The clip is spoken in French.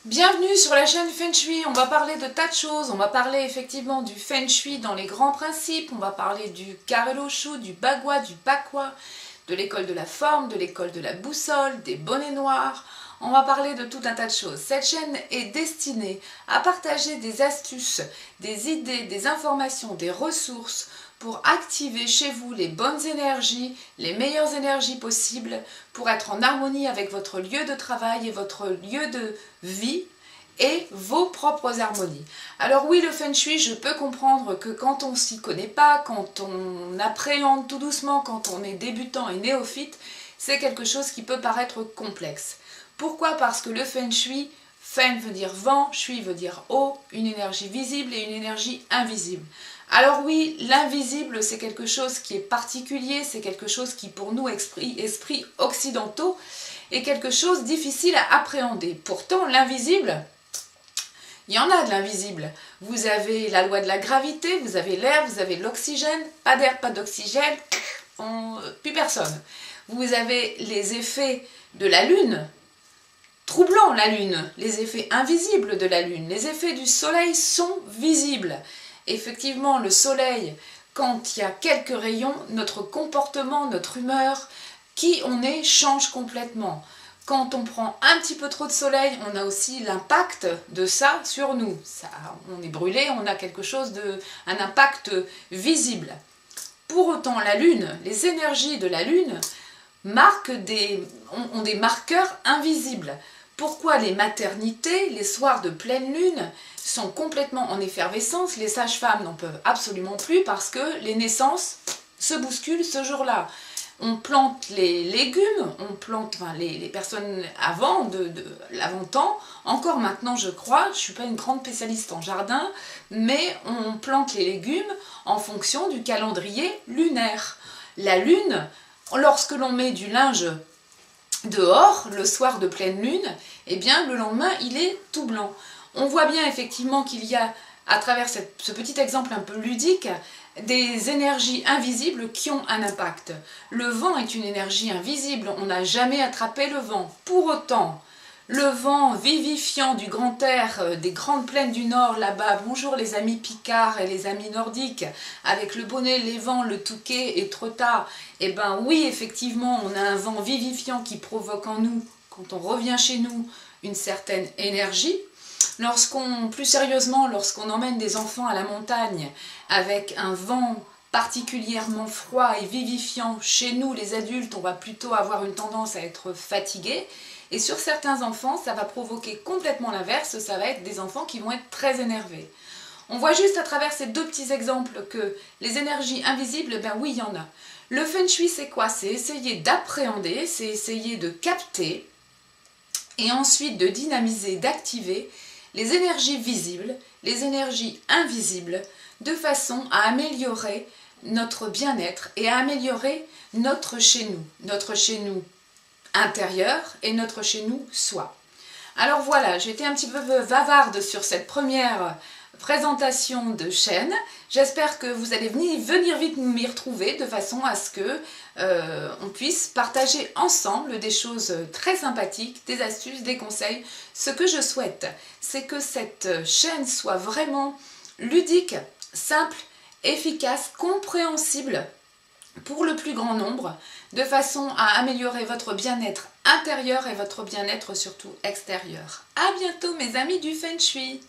Bienvenue sur la chaîne Feng Shui. On va parler de tas de choses. On va parler effectivement du Feng Shui dans les grands principes. On va parler du Carré Loshu, du Bagua, du Pakwa, de l'école de la forme, de l'école de la boussole, des bonnets noirs. On va parler de tout un tas de choses. Cette chaîne est destinée à partager des astuces, des idées, des informations, des ressources pour activer chez vous les bonnes énergies, les meilleures énergies possibles pour être en harmonie avec votre lieu de travail et votre lieu de vie et vos propres harmonies. Alors oui, le Feng Shui, je peux comprendre que quand on s'y connaît pas, quand on appréhende tout doucement, quand on est débutant et néophyte, c'est quelque chose qui peut paraître complexe. Pourquoi? Parce que le Feng Shui, Feng veut dire vent, Shui veut dire eau, une énergie visible et une énergie invisible. Alors oui, l'invisible, c'est quelque chose qui est particulier, c'est quelque chose qui pour nous, esprits occidentaux, est quelque chose de difficile à appréhender. Pourtant, l'invisible, il y en a de l'invisible. Vous avez la loi de la gravité, vous avez l'air, vous avez l'oxygène, pas d'air, pas d'oxygène, plus personne. Vous avez les effets de la lune, troublant la lune, les effets invisibles de la lune, les effets du soleil sont visibles. Effectivement, le soleil, quand il y a quelques rayons, notre comportement, notre humeur, qui on est, change complètement. Quand on prend un petit peu trop de soleil, on a aussi l'impact de ça sur nous. On est brûlé, on a un impact visible. Pour autant, la lune, les énergies de la lune ont des marqueurs invisibles. Pourquoi les maternités, les soirs de pleine lune, sont complètement en effervescence? Les sages-femmes n'en peuvent absolument plus parce que les naissances se bousculent ce jour-là. On plante les légumes, les personnes avant, de l'avant-temps, encore maintenant je crois, je ne suis pas une grande spécialiste en jardin, mais on plante les légumes en fonction du calendrier lunaire. La lune, lorsque l'on met du linge dehors, le soir de pleine lune, eh bien le lendemain il est tout blanc. On voit bien effectivement qu'il y a, à travers ce petit exemple un peu ludique, des énergies invisibles qui ont un impact. Le vent est une énergie invisible, on n'a jamais attrapé le vent. Pour autant, le vent vivifiant du grand air, des grandes plaines du Nord, là-bas, bonjour les amis picards et les amis nordiques, avec le bonnet, les vents, le touquet et Trotta, eh ben oui, effectivement, on a un vent vivifiant qui provoque en nous, quand on revient chez nous, une certaine énergie. Plus sérieusement, lorsqu'on emmène des enfants à la montagne avec un vent particulièrement froid et vivifiant, chez nous les adultes, on va plutôt avoir une tendance à être fatigués. Et sur certains enfants, ça va provoquer complètement l'inverse, ça va être des enfants qui vont être très énervés. On voit juste à travers ces deux petits exemples que les énergies invisibles, ben oui, il y en a. Le Feng Shui, c'est quoi? C'est essayer d'appréhender, c'est essayer de capter, et ensuite de dynamiser, d'activer les énergies visibles, les énergies invisibles, de façon à améliorer notre bien-être et à améliorer notre chez nous intérieur et notre chez nous soi. Alors voilà, j'étais un petit peu bavarde sur cette première présentation de chaîne. J'espère que vous allez venir vite m'y retrouver de façon à ce que on puisse partager ensemble des choses très sympathiques, des astuces, des conseils. Ce que je souhaite, c'est que cette chaîne soit vraiment ludique, simple, efficace, compréhensible pour le plus grand nombre, de façon à améliorer votre bien-être intérieur et votre bien-être surtout extérieur. À bientôt mes amis du Feng Shui.